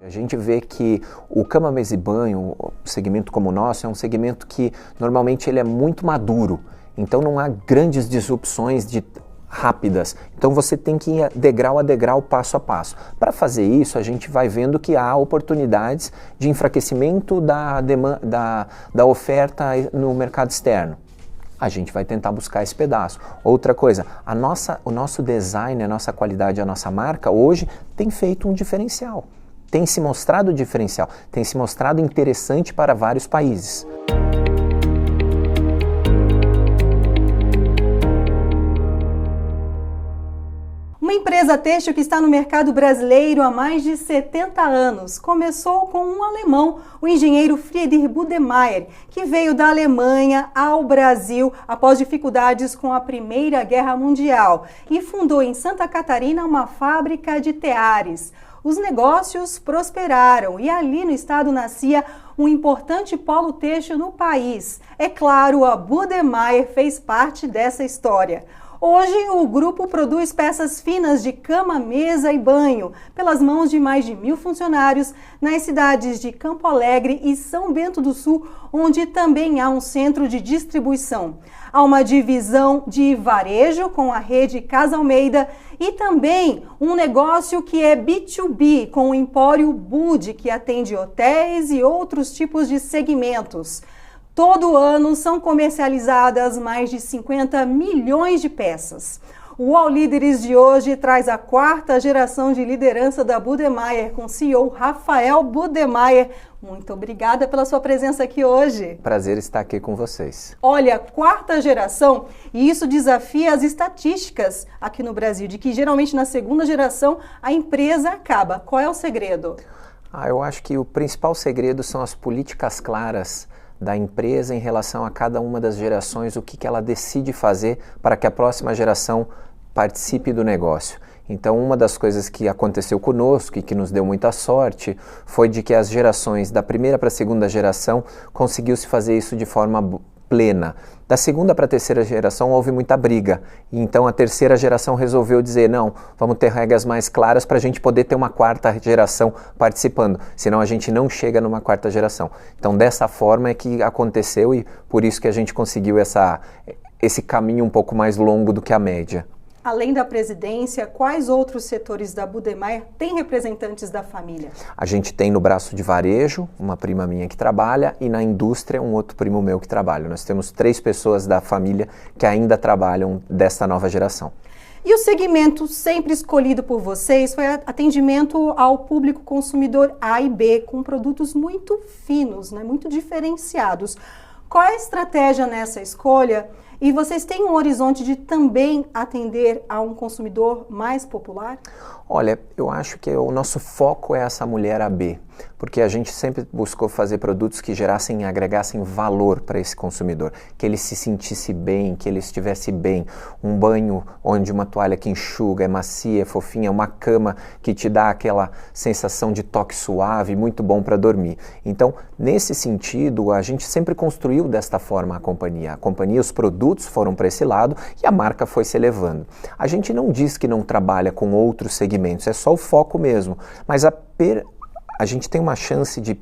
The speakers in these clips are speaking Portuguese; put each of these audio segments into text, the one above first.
A gente vê que o cama, mesa e banho, um segmento como o nosso, é um segmento que normalmente ele é muito maduro, então não há grandes disrupções rápidas, então você tem que ir degrau a degrau, passo a passo. Para fazer isso, a gente vai vendo que há oportunidades de enfraquecimento da oferta no mercado externo. A gente vai tentar buscar esse pedaço. Outra coisa, o nosso design, a nossa qualidade, a nossa marca hoje tem feito um diferencial. Tem se mostrado diferencial, tem se mostrado interessante para vários países. Uma empresa têxtil que está no mercado brasileiro há mais de 70 anos. Começou com um alemão, o engenheiro Friedrich Budemeyer, que veio da Alemanha ao Brasil após dificuldades com a Primeira Guerra Mundial e fundou em Santa Catarina uma fábrica de teares. Os negócios prosperaram e ali no estado nascia um importante polo têxtil no país. É claro, a Budemeyer fez parte dessa história. Hoje, o grupo produz peças finas de cama, mesa e banho, pelas mãos de mais de 1.000 funcionários nas cidades de Campo Alegre e São Bento do Sul, onde também há um centro de distribuição. Há uma divisão de varejo com a rede Casa Almeida e também um negócio que é B2B, com o Empório Bud, que atende hotéis e outros tipos de segmentos. Todo ano são comercializadas mais de 50 milhões de peças. O All Líderes de hoje traz a 4ª geração de liderança da Budemeyer com o CEO Rafael Budemeyer. Muito obrigada pela sua presença aqui hoje. Prazer estar aqui com vocês. Olha, 4ª geração, e isso desafia as estatísticas aqui no Brasil, de que geralmente na 2ª geração a empresa acaba. Qual é o segredo? Eu acho que o principal segredo são as políticas claras da empresa em relação a cada uma das gerações, o que ela decide fazer para que a próxima geração participe do negócio. Então, uma das coisas que aconteceu conosco e que nos deu muita sorte foi de que as gerações da primeira para a 2ª geração conseguiu-se fazer isso de forma plena. Da 2ª para a 3ª geração houve muita briga, e então a 3ª geração resolveu dizer, não, vamos ter regras mais claras para a gente poder ter uma 4ª geração participando, senão a gente não chega numa 4ª geração. Então dessa forma é que aconteceu e por isso que a gente conseguiu esse caminho um pouco mais longo do que a média. Além da presidência, quais outros setores da Budemeyer têm representantes da família? A gente tem no braço de varejo, uma prima minha que trabalha, e na indústria, um outro primo meu que trabalha. Nós temos 3 pessoas da família que ainda trabalham desta nova geração. E o segmento sempre escolhido por vocês foi atendimento ao público consumidor A e B, com produtos muito finos, né, muito diferenciados. Qual é a estratégia nessa escolha? E vocês têm um horizonte de também atender a um consumidor mais popular? Olha, eu acho que o nosso foco é essa mulher AB, porque a gente sempre buscou fazer produtos que gerassem e agregassem valor para esse consumidor, que ele se sentisse bem, que ele estivesse bem. Um banho onde uma toalha que enxuga, é macia, é fofinha, uma cama que te dá aquela sensação de toque suave, muito bom para dormir. Então, nesse sentido, a gente sempre construiu desta forma a companhia, os produtos foram para esse lado e a marca foi se elevando. A gente não diz que não trabalha com outros segmentos, é só o foco mesmo, mas a gente tem uma chance de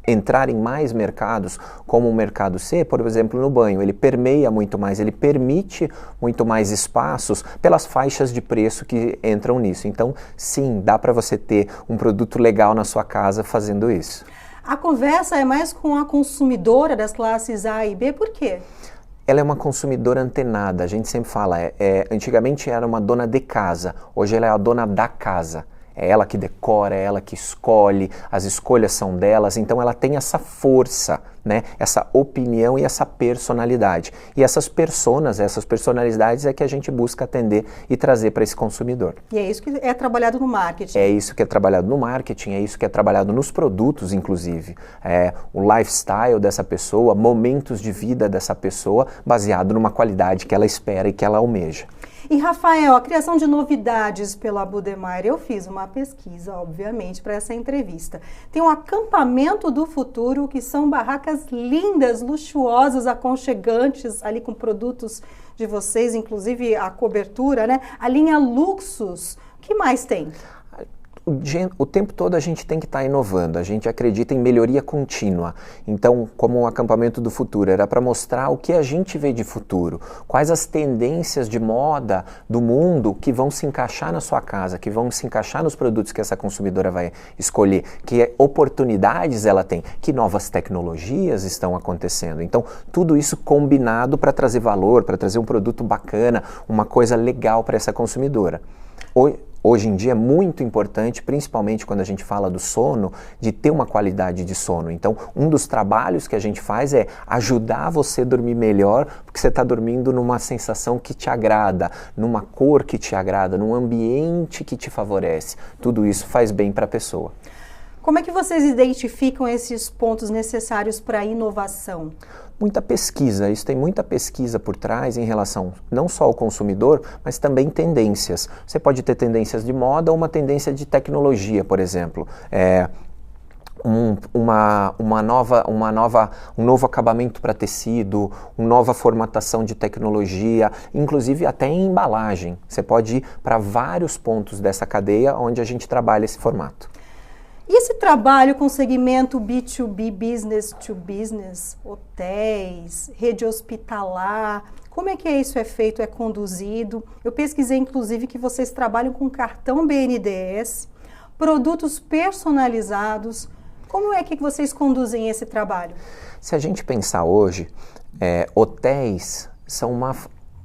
entrar em mais mercados, como o mercado C, por exemplo, no banho. Ele permeia muito mais, ele permite muito mais espaços pelas faixas de preço que entram nisso. Então, sim, dá para você ter um produto legal na sua casa fazendo isso. A conversa é mais com a consumidora das classes A e B, por quê? Ela é uma consumidora antenada, a gente sempre fala, antigamente era uma dona de casa, hoje ela é a dona da casa. É ela que decora, é ela que escolhe, as escolhas são delas, então ela tem essa força, né? Essa opinião e essa personalidade. E essas personalidades é que a gente busca atender e trazer para esse consumidor. E é isso que é trabalhado no marketing. É isso que é trabalhado no marketing, é isso que é trabalhado nos produtos, inclusive. O lifestyle dessa pessoa, momentos de vida dessa pessoa, baseado numa qualidade que ela espera e que ela almeja. E, Rafael, a criação de novidades pela Budemeyer, eu fiz uma pesquisa, obviamente, para essa entrevista. Tem um acampamento do futuro, que são barracas lindas, luxuosas, aconchegantes, ali com produtos de vocês, inclusive a cobertura, né? A linha Luxus. O que mais tem? o tempo todo a gente tem que estar inovando, a gente acredita em melhoria contínua. Então, como o acampamento do futuro, era para mostrar o que a gente vê de futuro, quais as tendências de moda do mundo que vão se encaixar na sua casa, que vão se encaixar nos produtos que essa consumidora vai escolher, que oportunidades ela tem, que novas tecnologias estão acontecendo. Então, tudo isso combinado para trazer valor, para trazer um produto bacana, uma coisa legal para essa consumidora. Hoje em dia é muito importante, principalmente quando a gente fala do sono, de ter uma qualidade de sono. Então, um dos trabalhos que a gente faz é ajudar você a dormir melhor, porque você está dormindo numa sensação que te agrada, numa cor que te agrada, num ambiente que te favorece. Tudo isso faz bem para a pessoa. Como é que vocês identificam esses pontos necessários para a inovação? Muita pesquisa, isso tem muita pesquisa por trás em relação não só ao consumidor, mas também tendências. Você pode ter tendências de moda ou uma tendência de tecnologia, por exemplo. Um novo acabamento para tecido, uma nova formatação de tecnologia, inclusive até em embalagem. Você pode ir para vários pontos dessa cadeia onde a gente trabalha esse formato. E esse trabalho com segmento B2B, business to business, hotéis, rede hospitalar, como é que isso é feito, é conduzido? Eu pesquisei, inclusive, que vocês trabalham com cartão BNDES, produtos personalizados. Como é que vocês conduzem esse trabalho? Se a gente pensar hoje, hotéis são uma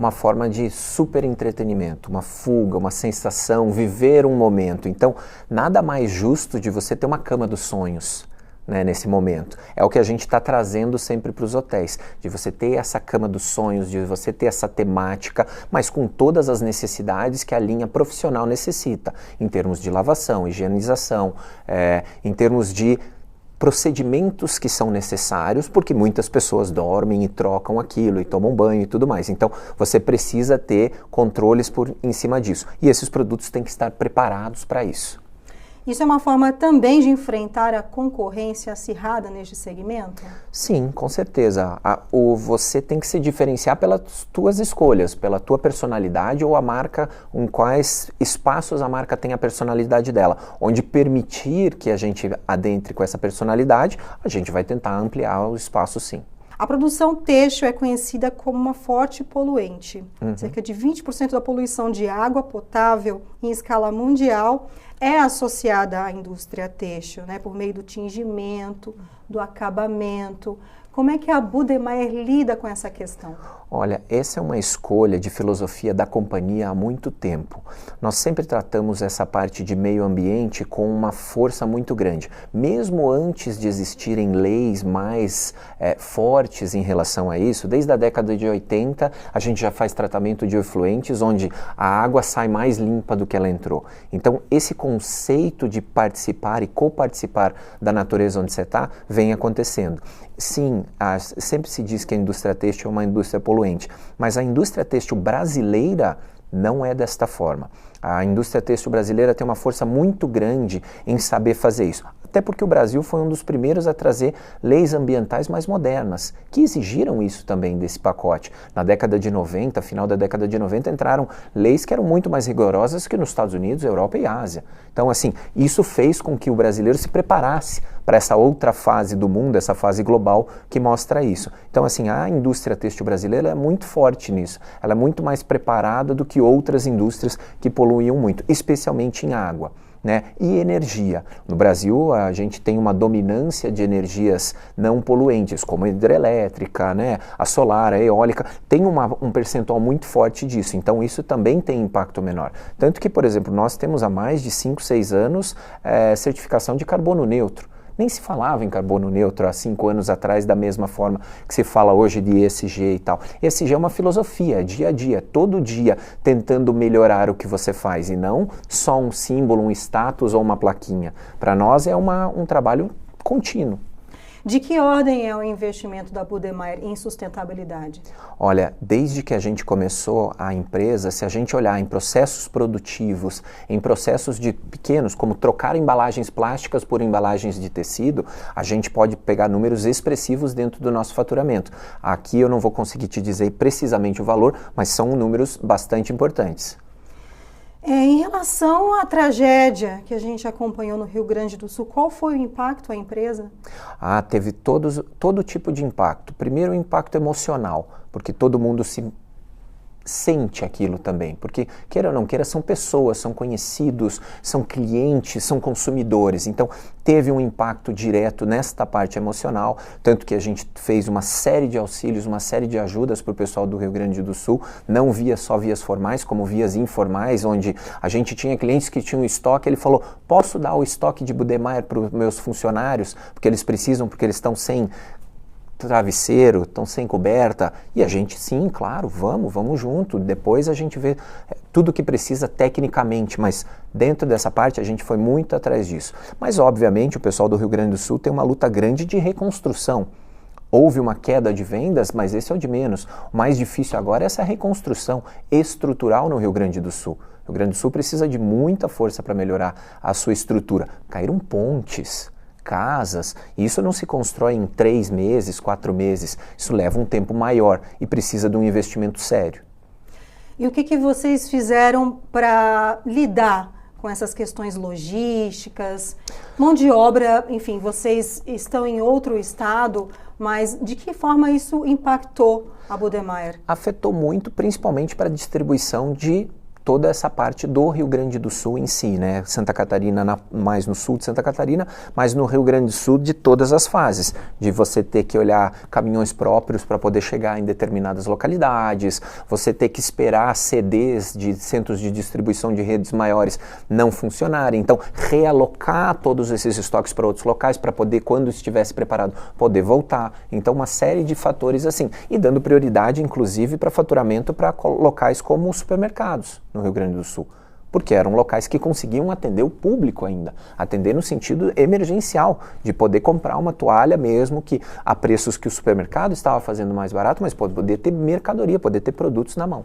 forma de super entretenimento, uma fuga, uma sensação, viver um momento. Então, nada mais justo de você ter uma cama dos sonhos, né, nesse momento. É o que a gente está trazendo sempre para os hotéis, de você ter essa cama dos sonhos, de você ter essa temática, mas com todas as necessidades que a linha profissional necessita, em termos de lavação, higienização, em termos de procedimentos que são necessários, porque muitas pessoas dormem e trocam aquilo e tomam banho e tudo mais. Então, você precisa ter controles em cima disso. E esses produtos têm que estar preparados para isso. Isso é uma forma também de enfrentar a concorrência acirrada neste segmento? Sim, com certeza. Você tem que se diferenciar pelas tuas escolhas, pela tua personalidade ou a marca, em quais espaços a marca tem a personalidade dela. Onde permitir que a gente adentre com essa personalidade, a gente vai tentar ampliar o espaço, sim. A produção têxtil é conhecida como uma forte poluente. Cerca de 20% da poluição de água potável em escala mundial é associada à indústria têxtil, né, por meio do tingimento, do acabamento. Como é que a Budweiser lida com essa questão? Olha, essa é uma escolha de filosofia da companhia há muito tempo. Nós sempre tratamos essa parte de meio ambiente com uma força muito grande. Mesmo antes de existirem leis mais fortes em relação a isso, desde a década de 80, a gente já faz tratamento de efluentes, onde a água sai mais limpa do que ela entrou. Então, esse conceito de participar e coparticipar da natureza onde você está, vem acontecendo. Sim, sempre se diz que a indústria têxtil é uma indústria poluente, mas a indústria têxtil brasileira não é desta forma. A indústria têxtil brasileira tem uma força muito grande em saber fazer isso. Até porque o Brasil foi um dos primeiros a trazer leis ambientais mais modernas, que exigiram isso também desse pacote. Na década de 90, final da década de 90, entraram leis que eram muito mais rigorosas que nos Estados Unidos, Europa e Ásia. Então, assim, isso fez com que o brasileiro se preparasse para essa outra fase do mundo, essa fase global que mostra isso. Então, assim, a indústria têxtil brasileira é muito forte nisso. Ela é muito mais preparada do que outras indústrias que poluíam muito, especialmente em água. Né? E energia. No Brasil, a gente tem uma dominância de energias não poluentes, como a hidrelétrica, né? A solar, a eólica, tem um percentual muito forte disso, então isso também tem impacto menor. Tanto que, por exemplo, nós temos há mais de 5, 6 anos certificação de carbono neutro. Nem se falava em carbono neutro há 5 anos atrás da mesma forma que se fala hoje de ESG e tal. ESG é uma filosofia, dia a dia, todo dia, tentando melhorar o que você faz e não só um símbolo, um status ou uma plaquinha. Para nós é um trabalho contínuo. De que ordem é o investimento da Budweiser em sustentabilidade? Olha, desde que a gente começou a empresa, se a gente olhar em processos produtivos, em processos de pequenos, como trocar embalagens plásticas por embalagens de tecido, a gente pode pegar números expressivos dentro do nosso faturamento. Aqui eu não vou conseguir te dizer precisamente o valor, mas são números bastante importantes. Em relação à tragédia que a gente acompanhou no Rio Grande do Sul, qual foi o impacto à empresa? Teve todo tipo de impacto. Primeiro, o impacto emocional, porque todo mundo se sente aquilo também, porque queira ou não queira, são pessoas, são conhecidos, são clientes, são consumidores, então teve um impacto direto nesta parte emocional, tanto que a gente fez uma série de auxílios, uma série de ajudas para o pessoal do Rio Grande do Sul, não só vias formais, como vias informais, onde a gente tinha clientes que tinham estoque, ele falou, posso dar o estoque de Budmeier para os meus funcionários, porque eles precisam, porque eles estão sem travesseiro, estão sem coberta, e a gente, sim, claro, vamos junto, depois a gente vê tudo que precisa tecnicamente, mas dentro dessa parte a gente foi muito atrás disso. Mas, obviamente, o pessoal do Rio Grande do Sul tem uma luta grande de reconstrução. Houve uma queda de vendas, mas esse é o de menos. O mais difícil agora é essa reconstrução estrutural no Rio Grande do Sul. O Rio Grande do Sul precisa de muita força para melhorar a sua estrutura. Caíram pontes, casas, e isso não se constrói em 3 meses, 4 meses, isso leva um tempo maior e precisa de um investimento sério. E o que vocês fizeram para lidar com essas questões logísticas, mão de obra, enfim, vocês estão em outro estado, mas de que forma isso impactou a Budmeier? Afetou muito, principalmente para a distribuição de toda essa parte do Rio Grande do Sul em si, né? Santa Catarina, mais no sul de Santa Catarina, mas no Rio Grande do Sul de todas as fases, de você ter que olhar caminhões próprios para poder chegar em determinadas localidades, você ter que esperar CDs de centros de distribuição de redes maiores não funcionarem, então realocar todos esses estoques para outros locais para poder, quando estivesse preparado, poder voltar. Então uma série de fatores assim, e dando prioridade inclusive para faturamento para locais como os supermercados no Rio Grande do Sul, porque eram locais que conseguiam atender o público ainda, atender no sentido emergencial, de poder comprar uma toalha mesmo que a preços que o supermercado estava fazendo mais barato, mas poder ter mercadoria, poder ter produtos na mão.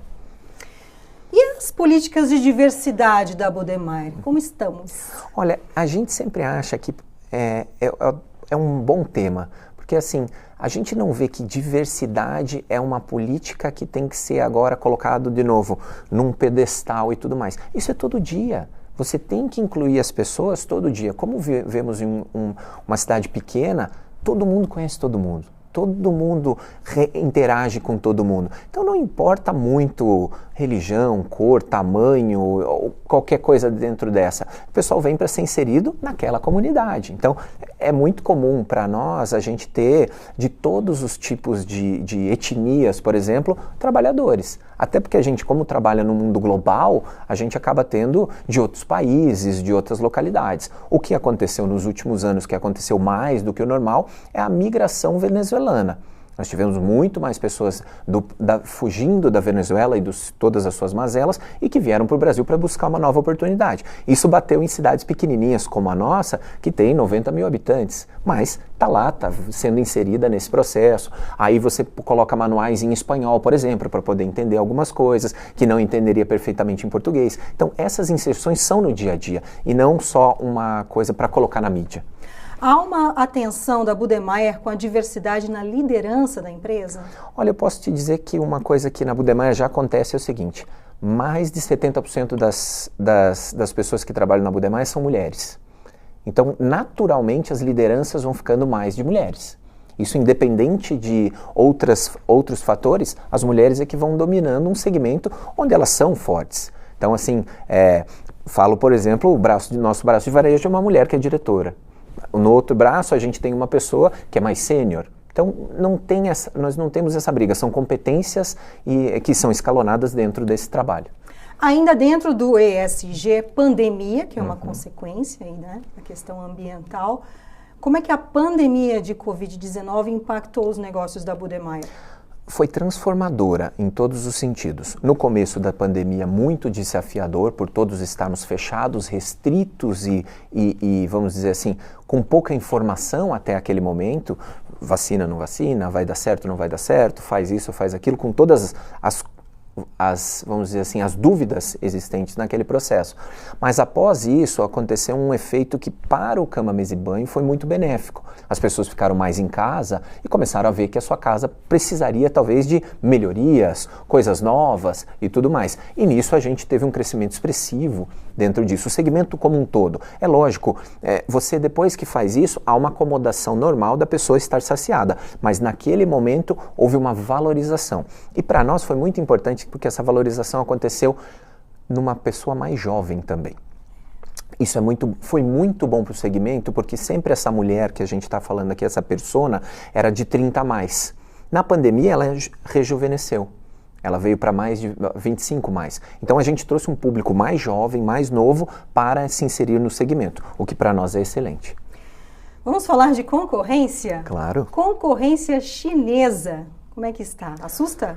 E as políticas de diversidade da Budmeier, como estamos? Olha, a gente sempre acha que é um bom tema, porque assim, a gente não vê que diversidade é uma política que tem que ser agora colocado de novo num pedestal e tudo mais. Isso é todo dia. Você tem que incluir as pessoas todo dia. Como vemos em uma cidade pequena, todo mundo conhece todo mundo. Todo mundo interage com todo mundo. Então não importa muito religião, cor, tamanho, ou qualquer coisa dentro dessa. O pessoal vem para ser inserido naquela comunidade. Então é muito comum para nós a gente ter de todos os tipos de etnias, por exemplo, trabalhadores. Até porque a gente, como trabalha no mundo global, a gente acaba tendo de outros países, de outras localidades. O que aconteceu nos últimos anos, que aconteceu mais do que o normal, é a migração venezuelana. Nós tivemos muito mais pessoas fugindo da Venezuela e de todas as suas mazelas e que vieram para o Brasil para buscar uma nova oportunidade. Isso bateu em cidades pequenininhas como a nossa, que tem 90 mil habitantes, mas está lá, está sendo inserida nesse processo. Aí você coloca manuais em espanhol, por exemplo, para poder entender algumas coisas que não entenderia perfeitamente em português. Então essas inserções são no dia a dia e não só uma coisa para colocar na mídia. Há uma atenção da Budmeier com a diversidade na liderança da empresa? Olha, eu posso te dizer que uma coisa que na Budmeier já acontece é o seguinte, mais de 70% das pessoas que trabalham na Budmeier são mulheres. Então, naturalmente, as lideranças vão ficando mais de mulheres. Isso independente de outros fatores, as mulheres é que vão dominando um segmento onde elas são fortes. Então, assim, falo, por exemplo, nosso braço de varejo é uma mulher que é diretora. No outro braço, a gente tem uma pessoa que é mais sênior. Então, nós não temos essa briga. São competências que são escalonadas dentro desse trabalho. Ainda dentro do ESG, pandemia, que é uma consequência aí, né, da questão ambiental. Como é que a pandemia de Covid-19 impactou os negócios da Budmeier? Foi transformadora em todos os sentidos. No começo da pandemia, muito desafiador, por todos estarmos fechados, restritos e vamos dizer assim, com pouca informação até aquele momento, vacina, não vacina, vai dar certo, não vai dar certo, faz isso, faz aquilo, com todas as vamos dizer assim, as dúvidas existentes naquele processo. Mas após isso, aconteceu um efeito que para o cama, mesa e banho foi muito benéfico. As pessoas ficaram mais em casa e começaram a ver que a sua casa precisaria talvez de melhorias, coisas novas e tudo mais. E nisso a gente teve um crescimento expressivo dentro disso, o segmento como um todo. É lógico, você depois que faz isso, há uma acomodação normal da pessoa estar saciada, mas naquele momento houve uma valorização. E para nós foi muito importante porque essa valorização aconteceu numa pessoa mais jovem também. Isso foi muito bom para o segmento, porque sempre essa mulher que a gente está falando aqui, essa persona, era de 30 a mais. Na pandemia ela rejuvenesceu. Ela veio para mais de 25 mais. Então a gente trouxe um público mais jovem, mais novo, para se inserir no segmento, o que para nós é excelente. Vamos falar de concorrência? Claro. Concorrência chinesa, como é que está? Assusta?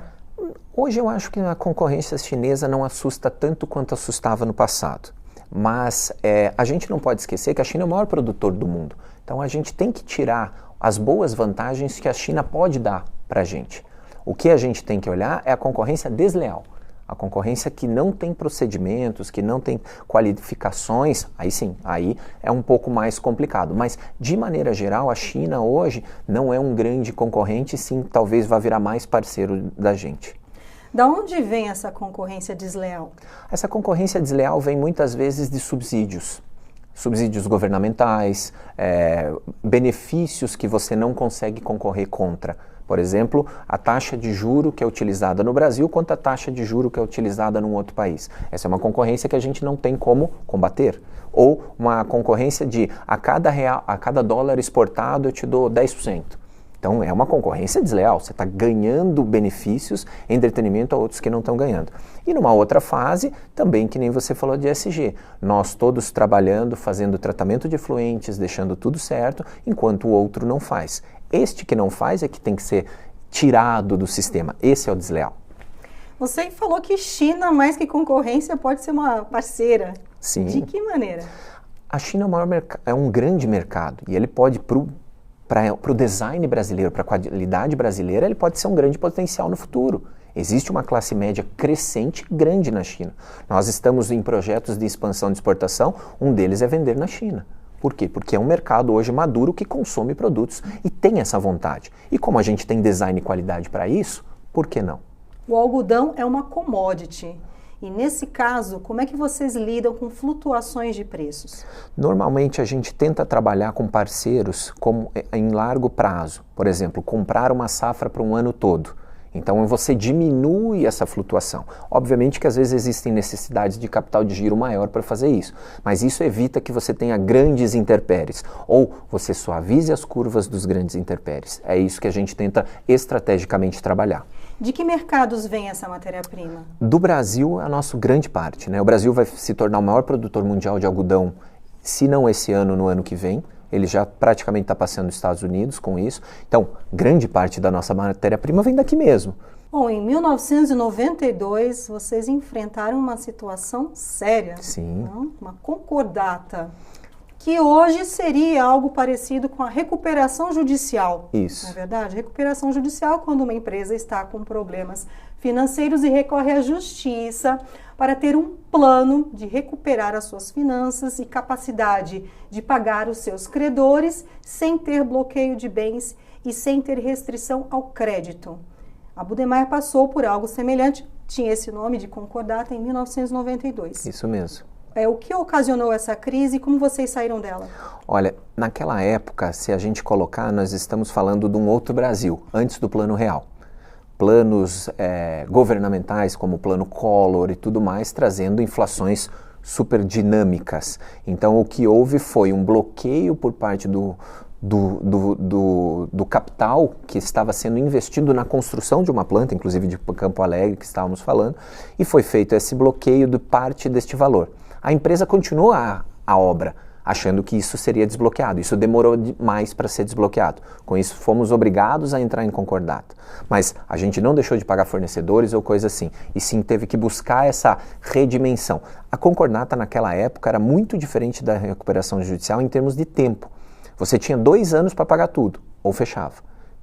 Hoje eu acho que a concorrência chinesa não assusta tanto quanto assustava no passado. Mas a gente não pode esquecer que a China é o maior produtor do mundo. Então a gente tem que tirar as boas vantagens que a China pode dar para a gente. O que a gente tem que olhar é a concorrência desleal. A concorrência que não tem procedimentos, que não tem qualificações, aí sim, aí é um pouco mais complicado. Mas, de maneira geral, a China hoje não é um grande concorrente, sim, talvez vá virar mais parceiro da gente. Da onde vem essa concorrência desleal? Essa concorrência desleal vem muitas vezes de subsídios. Subsídios governamentais, benefícios que você não consegue concorrer contra. Por exemplo, a taxa de juro que é utilizada no Brasil contra a taxa de juro que é utilizada num outro país. Essa é uma concorrência que a gente não tem como combater. Ou uma concorrência de a cada dólar exportado eu te dou 10%. Então é uma concorrência desleal, você está ganhando benefícios em detrimento a outros que não estão ganhando. E numa outra fase, também que nem você falou de ESG, nós todos trabalhando, fazendo tratamento de efluentes, deixando tudo certo, enquanto o outro não faz. Este que não faz é que tem que ser tirado do sistema, esse é o desleal. Você falou que China, mais que concorrência, pode ser uma parceira. Sim. De que maneira? A China é um grande mercado e ele pode, para o design brasileiro, para a qualidade brasileira, ele pode ser um grande potencial no futuro. Existe uma classe média crescente grande na China. Nós estamos em projetos de expansão de exportação, um deles é vender na China. Por quê? Porque é um mercado hoje maduro que consome produtos e tem essa vontade. E como a gente tem design e qualidade para isso, por que não? O algodão é uma commodity. E nesse caso, como é que vocês lidam com flutuações de preços? Normalmente a gente tenta trabalhar com parceiros em largo prazo. Por exemplo, comprar uma safra para um ano todo. Então você diminui essa flutuação. Obviamente que às vezes existem necessidades de capital de giro maior para fazer isso, mas isso evita que você tenha grandes intempéries, ou você suavize as curvas dos grandes intempéries. É isso que a gente tenta estrategicamente trabalhar. De que mercados vem essa matéria-prima? Do Brasil, a nossa grande parte, né? O Brasil vai se tornar o maior produtor mundial de algodão, se não esse ano, no ano que vem. Ele já praticamente está passando os Estados Unidos com isso. Então, grande parte da nossa matéria-prima vem daqui mesmo. Bom, em 1992, vocês enfrentaram uma situação séria. Sim. Não? Uma concordata, que hoje seria algo parecido com a recuperação judicial. Isso. Não é verdade? Recuperação judicial quando uma empresa está com problemas financeiros e recorre à justiça para ter um plano de recuperar as suas finanças e capacidade de pagar os seus credores sem ter bloqueio de bens e sem ter restrição ao crédito. A Budemeier passou por algo semelhante, tinha esse nome de concordata em 1992. Isso mesmo. O que ocasionou essa crise e como vocês saíram dela? Olha, naquela época, se a gente colocar, nós estamos falando de um outro Brasil, antes do Plano Real. Planos governamentais como o Plano Collor e tudo mais, trazendo inflações super dinâmicas. Então o que houve foi um bloqueio por parte do capital que estava sendo investido na construção de uma planta, inclusive de Campo Alegre, que estávamos falando, e foi feito esse bloqueio de parte deste valor. A empresa continuou a obra, achando que isso seria desbloqueado. Isso demorou demais para ser desbloqueado. Com isso, fomos obrigados a entrar em concordata. Mas a gente não deixou de pagar fornecedores ou coisa assim, e sim teve que buscar essa redimensão. A concordata naquela época era muito diferente da recuperação judicial em termos de tempo. Você tinha 2 anos para pagar tudo, ou fechava.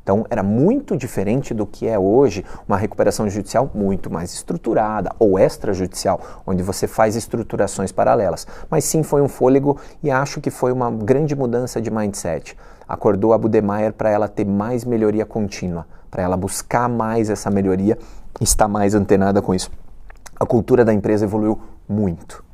Então era muito diferente do que é hoje uma recuperação judicial muito mais estruturada ou extrajudicial, onde você faz estruturações paralelas. Mas sim, foi um fôlego e acho que foi uma grande mudança de mindset. Acordou a Budmeier para ela ter mais melhoria contínua, para ela buscar mais essa melhoria, estar mais antenada com isso. A cultura da empresa evoluiu muito.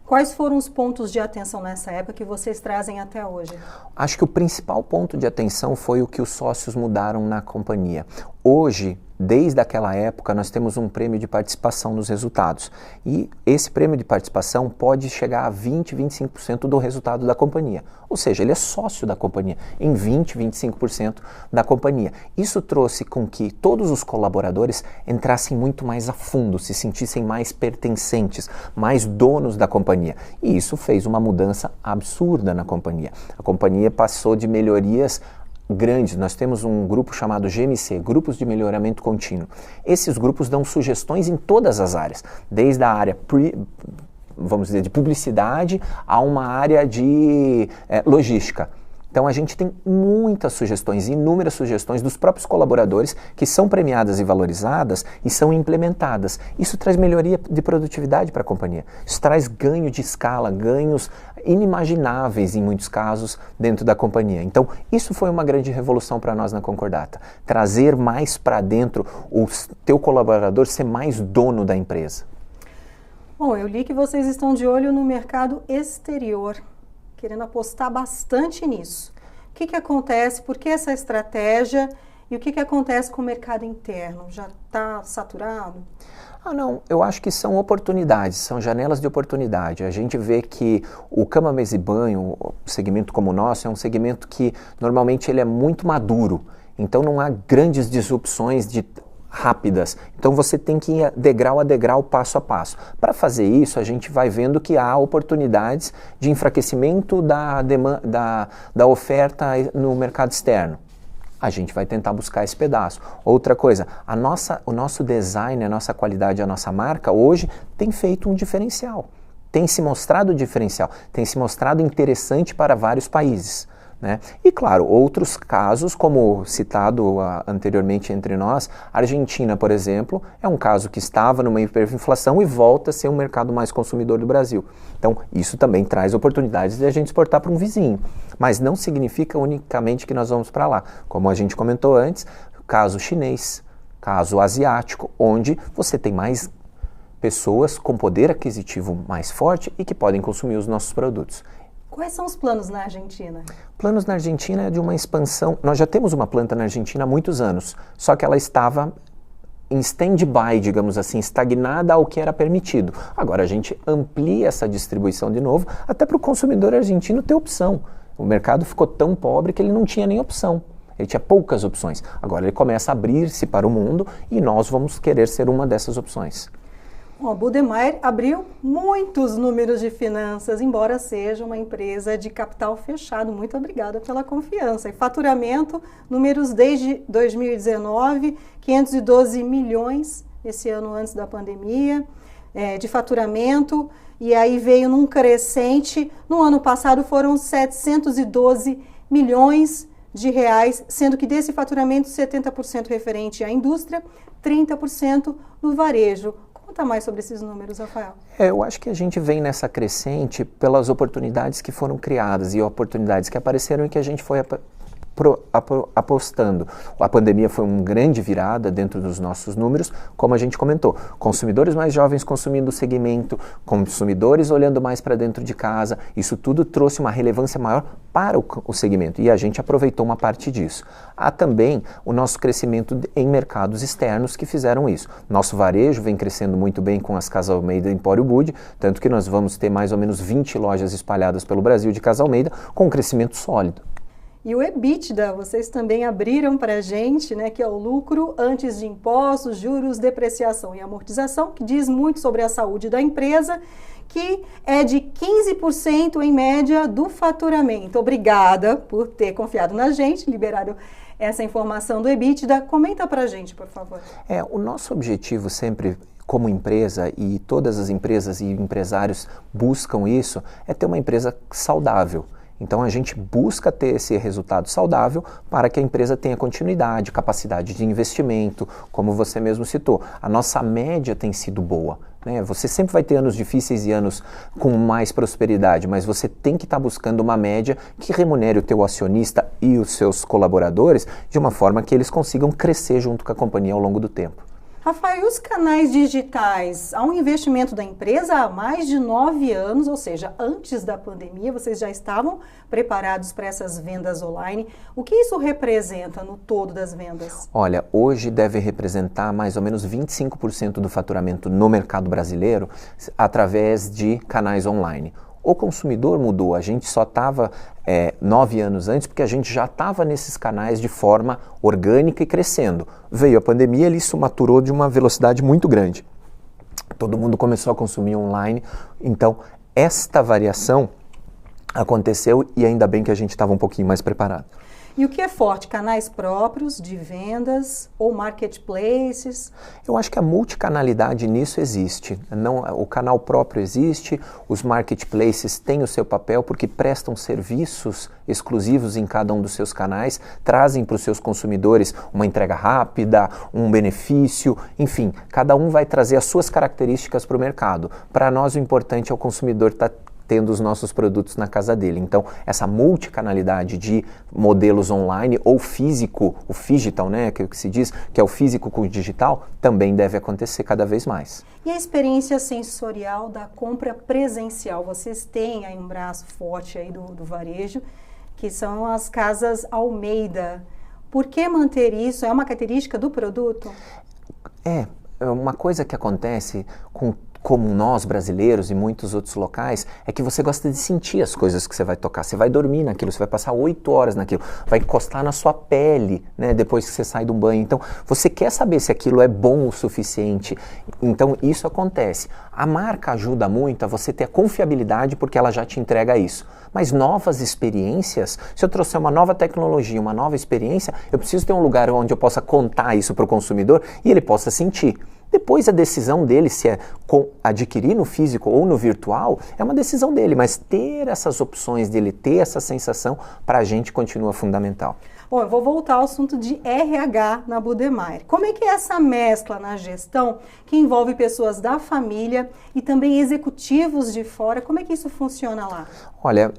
Quais foram os pontos de atenção nessa época que vocês trazem até hoje? Acho que o principal ponto de atenção foi o que os sócios mudaram na companhia. Hoje, desde aquela época, nós temos um prêmio de participação nos resultados. E esse prêmio de participação pode chegar a 20%, 25% do resultado da companhia. Ou seja, ele é sócio da companhia em 20%, 25% da companhia. Isso trouxe com que todos os colaboradores entrassem muito mais a fundo, se sentissem mais pertencentes, mais donos da companhia. E isso fez uma mudança absurda na companhia. A companhia passou de melhorias grandes. Nós temos um grupo chamado GMC, Grupos de Melhoramento Contínuo. Esses grupos dão sugestões em todas as áreas, desde a área vamos dizer, de publicidade a uma área de logística. Então a gente tem muitas sugestões, inúmeras sugestões dos próprios colaboradores que são premiadas e valorizadas e são implementadas. Isso traz melhoria de produtividade para a companhia. Isso traz ganho de escala, ganhos inimagináveis em muitos casos dentro da companhia. Então isso foi uma grande revolução para nós na Concordata. Trazer mais para dentro o teu colaborador, ser mais dono da empresa. Bom, eu li que vocês estão de olho no mercado exterior, querendo apostar bastante nisso. O que acontece? Por que essa estratégia? E o que acontece com o mercado interno? Já está saturado? Não, eu acho que são oportunidades, são janelas de oportunidade. A gente vê que o cama, mesa e banho, um segmento como o nosso, é um segmento que normalmente ele é muito maduro. Então não há grandes disrupções rápidas. Então você tem que ir degrau a degrau, passo a passo. Para fazer isso, a gente vai vendo que há oportunidades de enfraquecimento da oferta no mercado externo. A gente vai tentar buscar esse pedaço. Outra coisa, o nosso design, a nossa qualidade, a nossa marca, hoje tem feito um diferencial. Tem se mostrado diferencial, tem se mostrado interessante para vários países. Né? E claro, outros casos, como citado anteriormente entre nós, a Argentina, por exemplo, é um caso que estava numa hiperinflação e volta a ser um mercado mais consumidor do Brasil. Então, isso também traz oportunidades de a gente exportar para um vizinho. Mas não significa unicamente que nós vamos para lá. Como a gente comentou antes, caso chinês, caso asiático, onde você tem mais pessoas com poder aquisitivo mais forte e que podem consumir os nossos produtos. Quais são os planos na Argentina? Planos na Argentina é de uma expansão. Nós já temos uma planta na Argentina há muitos anos, só que ela estava em stand-by, digamos assim, estagnada ao que era permitido. Agora a gente amplia essa distribuição de novo, até para o consumidor argentino ter opção. O mercado ficou tão pobre que ele não tinha nem opção. Ele tinha poucas opções. Agora ele começa a abrir-se para o mundo e nós vamos querer ser uma dessas opções. A Budmeier abriu muitos números de finanças, embora seja uma empresa de capital fechado. Muito obrigada pela confiança. E faturamento, números desde 2019, 512 milhões, esse ano antes da pandemia, de faturamento. E aí veio num crescente. No ano passado foram 712 milhões de reais, sendo que desse faturamento 70% referente à indústria, 30% no varejo. Conta mais sobre esses números, Rafael. Eu acho que a gente vem nessa crescente pelas oportunidades que foram criadas e oportunidades que apareceram e que a gente foi apostando. A pandemia foi uma grande virada dentro dos nossos números, como a gente comentou. Consumidores mais jovens consumindo o segmento, consumidores olhando mais para dentro de casa, isso tudo trouxe uma relevância maior para o segmento e a gente aproveitou uma parte disso. Há também o nosso crescimento em mercados externos que fizeram isso. Nosso varejo vem crescendo muito bem com as Casa Almeida e Empório Bud, tanto que nós vamos ter mais ou menos 20 lojas espalhadas pelo Brasil de Casa Almeida com um crescimento sólido. E o EBITDA, vocês também abriram para a gente, né, que é o lucro antes de impostos, juros, depreciação e amortização, que diz muito sobre a saúde da empresa, que é de 15% em média do faturamento. Obrigada por ter confiado na gente, liberado essa informação do EBITDA. Comenta para a gente, por favor. O nosso objetivo sempre, como empresa, e todas as empresas e empresários buscam isso, é ter uma empresa saudável. Então a gente busca ter esse resultado saudável para que a empresa tenha continuidade, capacidade de investimento, como você mesmo citou. A nossa média tem sido boa, né? Você sempre vai ter anos difíceis e anos com mais prosperidade, mas você tem que estar buscando uma média que remunere o teu acionista e os seus colaboradores de uma forma que eles consigam crescer junto com a companhia ao longo do tempo. Rafael, e os canais digitais? Há um investimento da empresa há mais de 9 anos, ou seja, antes da pandemia, vocês já estavam preparados para essas vendas online. O que isso representa no todo das vendas? Olha, hoje deve representar mais ou menos 25% do faturamento no mercado brasileiro através de canais online. O consumidor mudou, a gente só estava 9 anos antes porque a gente já estava nesses canais de forma orgânica e crescendo. Veio a pandemia e isso maturou de uma velocidade muito grande. Todo mundo começou a consumir online, então esta variação aconteceu e ainda bem que a gente estava um pouquinho mais preparado. E o que é forte? Canais próprios de vendas ou marketplaces? Eu acho que a multicanalidade nisso existe. Não, o canal próprio existe, os marketplaces têm o seu papel porque prestam serviços exclusivos em cada um dos seus canais, trazem para os seus consumidores uma entrega rápida, um benefício, enfim, cada um vai trazer as suas características para o mercado. Para nós o importante é o consumidor estar tendo os nossos produtos na casa dele. Então, essa multicanalidade de modelos online ou físico, o phygital, né, que se diz, que é o físico com o digital, também deve acontecer cada vez mais. E a experiência sensorial da compra presencial? Vocês têm aí um braço forte aí do varejo, que são as casas Almeida. Por que manter isso? É uma característica do produto? É uma coisa que acontece como nós brasileiros e muitos outros locais, é que você gosta de sentir as coisas que você vai tocar. Você vai dormir naquilo, você vai passar 8 horas naquilo, vai encostar na sua pele, né, depois que você sai do banho. Então, você quer saber se aquilo é bom o suficiente. Então, isso acontece. A marca ajuda muito a você ter a confiabilidade porque ela já te entrega isso. Mas novas experiências, se eu trouxer uma nova tecnologia, uma nova experiência, eu preciso ter um lugar onde eu possa contar isso para o consumidor e ele possa sentir. Depois a decisão dele, se é adquirir no físico ou no virtual, é uma decisão dele, mas ter essas opções dele, ter essa sensação, para a gente continua fundamental. Bom, eu vou voltar ao assunto de RH na Budweiser. Como é que é essa mescla na gestão que envolve pessoas da família e também executivos de fora? Como é que isso funciona lá? Olha,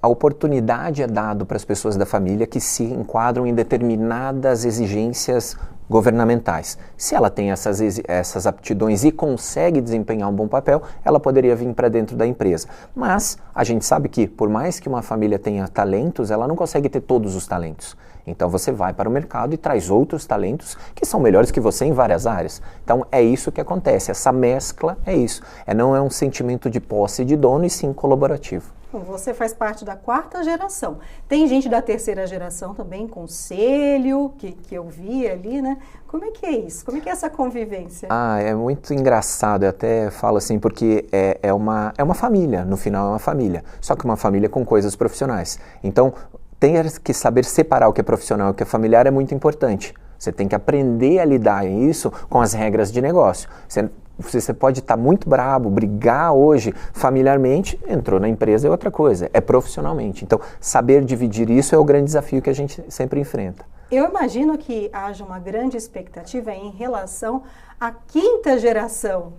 a oportunidade é dada para as pessoas da família que se enquadram em determinadas exigências governamentais. Se ela tem essas aptidões e consegue desempenhar um bom papel, ela poderia vir para dentro da empresa. Mas a gente sabe que, por mais que uma família tenha talentos, ela não consegue ter todos os talentos. Então você vai para o mercado e traz outros talentos que são melhores que você em várias áreas. Então é isso que acontece, essa mescla é isso. Não é um sentimento de posse de dono e sim colaborativo. Você faz parte da 4ª geração. Tem gente da 3ª geração também, conselho, que eu vi ali, né? Como é que é isso? Como é que é essa convivência? É muito engraçado, eu até falo assim, porque é uma família, no final é uma família. Só que uma família com coisas profissionais. Então, tem que saber separar o que é profissional e o que é familiar é muito importante. Você tem que aprender a lidar isso com as regras de negócio. Você pode estar muito brabo, brigar hoje familiarmente, entrou na empresa é outra coisa, é profissionalmente. Então, saber dividir isso é o grande desafio que a gente sempre enfrenta. Eu imagino que haja uma grande expectativa em relação à 5ª geração.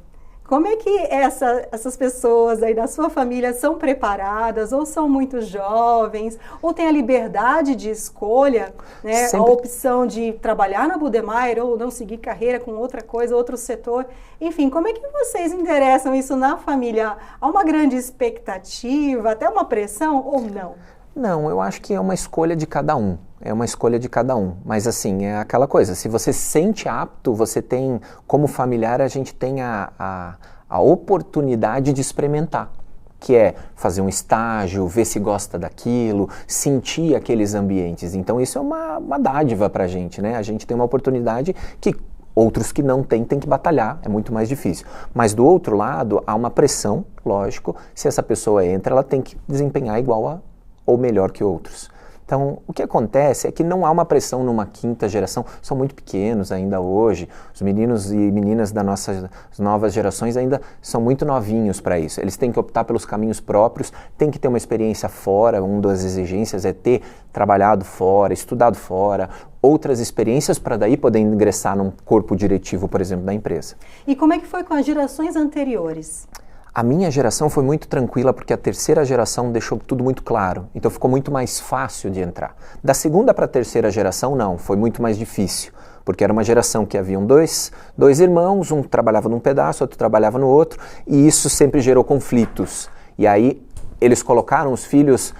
Como é que essas pessoas aí da sua família são preparadas, ou são muito jovens, ou têm a liberdade de escolha, né? A opção de trabalhar na Budweiser ou não seguir carreira com outra coisa, outro setor. Enfim, como é que vocês endereçam isso na família? Há uma grande expectativa, até uma pressão ou não? Não, eu acho que é uma escolha de cada um. É uma escolha de cada um. Mas assim, é aquela coisa, se você se sente apto, você tem, como familiar, a gente tem a oportunidade de experimentar. Que é fazer um estágio, ver se gosta daquilo, sentir aqueles ambientes. Então isso é uma dádiva pra gente, né? A gente tem uma oportunidade que outros que não têm que batalhar, é muito mais difícil. Mas do outro lado, há uma pressão, lógico, se essa pessoa entra, ela tem que desempenhar igual ou melhor que outros. Então, o que acontece é que não há uma pressão numa quinta geração, são muito pequenos ainda hoje, os meninos e meninas das nossas novas gerações ainda são muito novinhos para isso, eles têm que optar pelos caminhos próprios, têm que ter uma experiência fora, uma das exigências é ter trabalhado fora, estudado fora, outras experiências para daí poder ingressar num corpo diretivo, por exemplo, da empresa. E como é que foi com as gerações anteriores? A minha geração foi muito tranquila porque a terceira geração deixou tudo muito claro, então ficou muito mais fácil de entrar. Da segunda para a terceira geração, não, foi muito mais difícil, porque era uma geração que haviam dois irmãos, um trabalhava num pedaço, outro trabalhava no outro, e isso sempre gerou conflitos. E aí eles colocaram os filhos,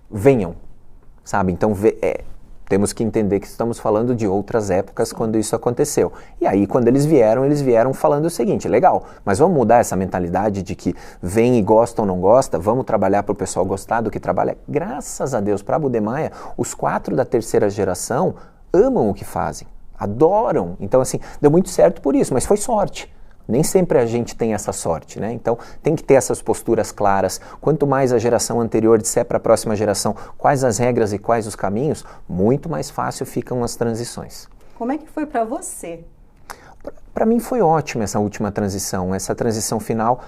venham, sabe? Então temos que entender que estamos falando de outras épocas quando isso aconteceu. E aí, quando eles vieram falando o seguinte, legal, mas vamos mudar essa mentalidade de que vem e gosta ou não gosta, vamos trabalhar para o pessoal gostar do que trabalha. Graças a Deus, para a Budemaia, os 4 da terceira geração amam o que fazem, adoram. Então, assim, deu muito certo por isso, mas foi sorte. Nem sempre a gente tem essa sorte, né? Então tem que ter essas posturas claras. Quanto mais a geração anterior disser para a próxima geração quais as regras e quais os caminhos, muito mais fácil ficam as transições. Como é que foi para você? Para mim foi ótima essa última transição, essa transição final,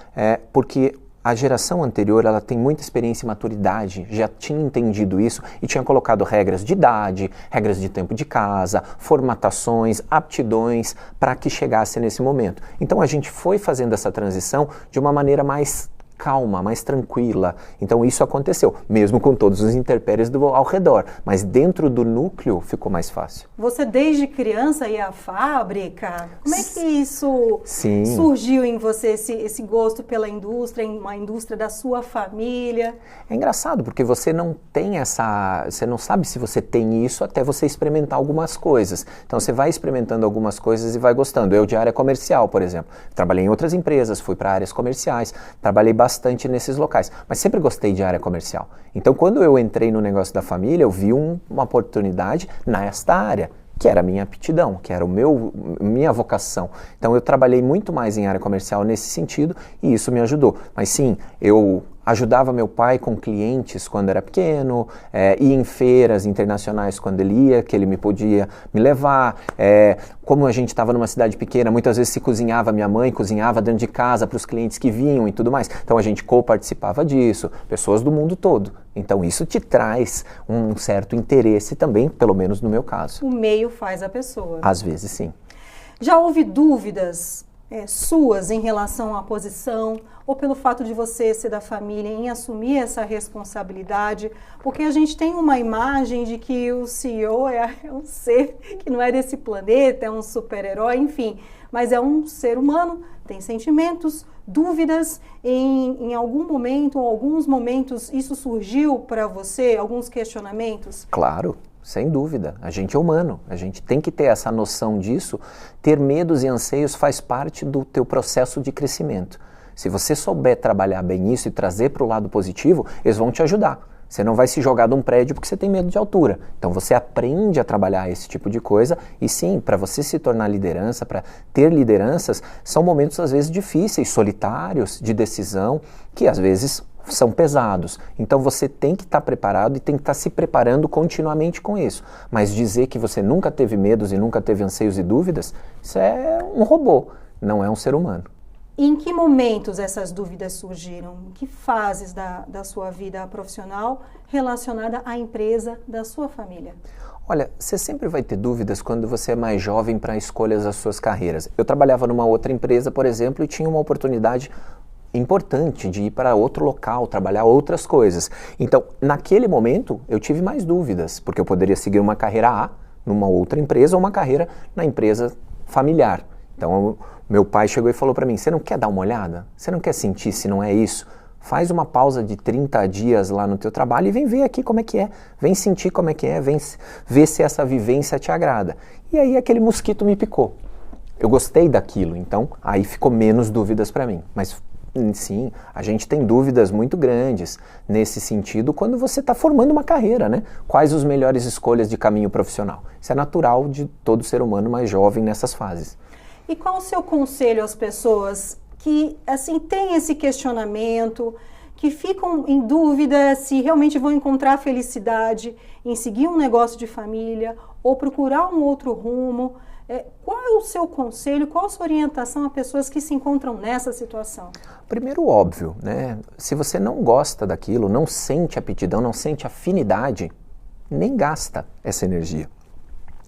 porque a geração anterior ela tem muita experiência e maturidade, já tinha entendido isso e tinha colocado regras de idade, regras de tempo de casa, formatações, aptidões para que chegasse nesse momento. Então a gente foi fazendo essa transição de uma maneira mais calma, mais tranquila. Então isso aconteceu, mesmo com todos os intempéries ao redor, mas dentro do núcleo ficou mais fácil. Você desde criança ia à fábrica? Como é que isso Sim. surgiu em você, esse gosto pela indústria, uma indústria da sua família? É engraçado, porque você não tem você não sabe se você tem isso até você experimentar algumas coisas. Então você vai experimentando algumas coisas e vai gostando. Eu de área comercial, por exemplo, trabalhei em outras empresas, fui para áreas comerciais, trabalhei bastante nesses locais, mas sempre gostei de área comercial. Então, quando eu entrei no negócio da família, eu vi uma oportunidade nesta área, que era a minha aptidão, que era minha vocação. Então, eu trabalhei muito mais em área comercial nesse sentido e isso me ajudou. Mas sim, eu ajudava meu pai com clientes quando era pequeno, ia em feiras internacionais quando ele ia, que ele me podia me levar. Como a gente estava numa cidade pequena, muitas vezes se cozinhava, minha mãe cozinhava dentro de casa para os clientes que vinham e tudo mais. Então a gente co-participava disso, pessoas do mundo todo. Então isso te traz um certo interesse também, pelo menos no meu caso. O meio faz a pessoa. Às vezes sim. Já houve dúvidas suas em relação à posição ou pelo fato de você ser da família em assumir essa responsabilidade? Porque a gente tem uma imagem de que o CEO é um ser que não é desse planeta, é um super-herói, enfim, mas é um ser humano, tem sentimentos, dúvidas. Em algum momento ou alguns momentos isso surgiu para você, alguns questionamentos? Claro. Sem dúvida, a gente é humano, a gente tem que ter essa noção disso. Ter medos e anseios faz parte do teu processo de crescimento. Se você souber trabalhar bem isso e trazer para o lado positivo, eles vão te ajudar. Você não vai se jogar de um prédio porque você tem medo de altura. Então você aprende a trabalhar esse tipo de coisa e sim, para você se tornar liderança, para ter lideranças, são momentos às vezes difíceis, solitários, de decisão, que às vezes são pesados. Então você tem que estar preparado e tem que estar se preparando continuamente com isso. Mas dizer que você nunca teve medos e nunca teve anseios e dúvidas, isso é um robô, não é um ser humano. E em que momentos essas dúvidas surgiram? Em que fases da sua vida profissional relacionada à empresa da sua família? Olha, você sempre vai ter dúvidas quando você é mais jovem para escolhas das suas carreiras. Eu trabalhava numa outra empresa, por exemplo, e tinha uma oportunidade importante de ir para outro local, trabalhar outras coisas. Então, naquele momento, eu tive mais dúvidas, porque eu poderia seguir uma carreira A numa outra empresa ou uma carreira na empresa familiar. Então, meu pai chegou e falou para mim, você não quer dar uma olhada? Você não quer sentir se não é isso? Faz uma pausa de 30 dias lá no teu trabalho e vem ver aqui como é que é. Vem sentir como é que é, vem ver se essa vivência te agrada. E aí aquele mosquito me picou. Eu gostei daquilo, então aí ficou menos dúvidas para mim. Mas sim, a gente tem dúvidas muito grandes nesse sentido quando você está formando uma carreira, né? Quais as melhores escolhas de caminho profissional? Isso é natural de todo ser humano mais jovem nessas fases. E qual o seu conselho às pessoas que, assim, têm esse questionamento, que ficam em dúvida se realmente vão encontrar felicidade em seguir um negócio de família ou procurar um outro rumo. Qual é o seu conselho, qual a sua orientação a pessoas que se encontram nessa situação? Primeiro, óbvio, né? Se você não gosta daquilo, não sente aptidão, não sente afinidade, nem gasta essa energia.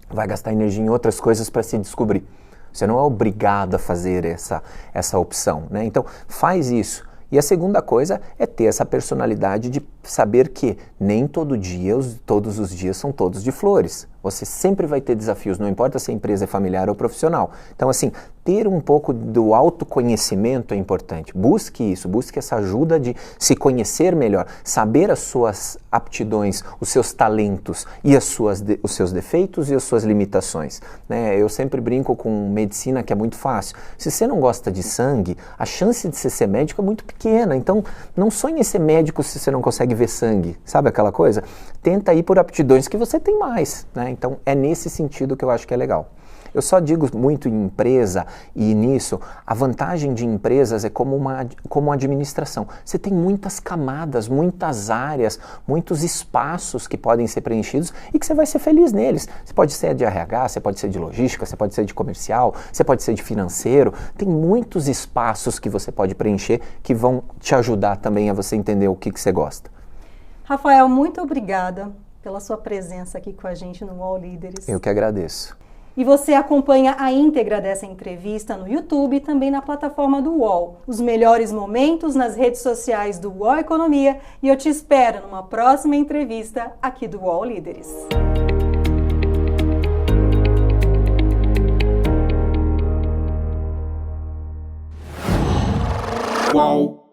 Vai gastar energia em outras coisas para se descobrir. Você não é obrigado a fazer essa opção, né? Então, faz isso. E a segunda coisa é ter essa personalidade de saber que nem todo dia, todos os dias são todos de flores. Você sempre vai ter desafios, não importa se a empresa é familiar ou profissional. Então, assim, ter um pouco do autoconhecimento é importante. Busque isso, busque essa ajuda de se conhecer melhor, saber as suas aptidões, os seus talentos e os seus defeitos e as suas limitações, né? Eu sempre brinco com medicina que é muito fácil. Se você não gosta de sangue, a chance de você ser médico é muito pequena. Então, não sonhe em ser médico se você não consegue ver sangue. Sabe aquela coisa? Tenta ir por aptidões que você tem mais, né? Então, é nesse sentido que eu acho que é legal. Eu só digo muito em empresa e nisso, a vantagem de empresas é como administração. Você tem muitas camadas, muitas áreas, muitos espaços que podem ser preenchidos e que você vai ser feliz neles. Você pode ser de RH, você pode ser de logística, você pode ser de comercial, você pode ser de financeiro. Tem muitos espaços que você pode preencher que vão te ajudar também a você entender o que você gosta. Rafael, muito obrigada pela sua presença aqui com a gente no UOL Líderes. Eu que agradeço. E você acompanha a íntegra dessa entrevista no YouTube e também na plataforma do UOL. Os melhores momentos nas redes sociais do UOL Economia e eu te espero numa próxima entrevista aqui do UOL Líderes. UOL.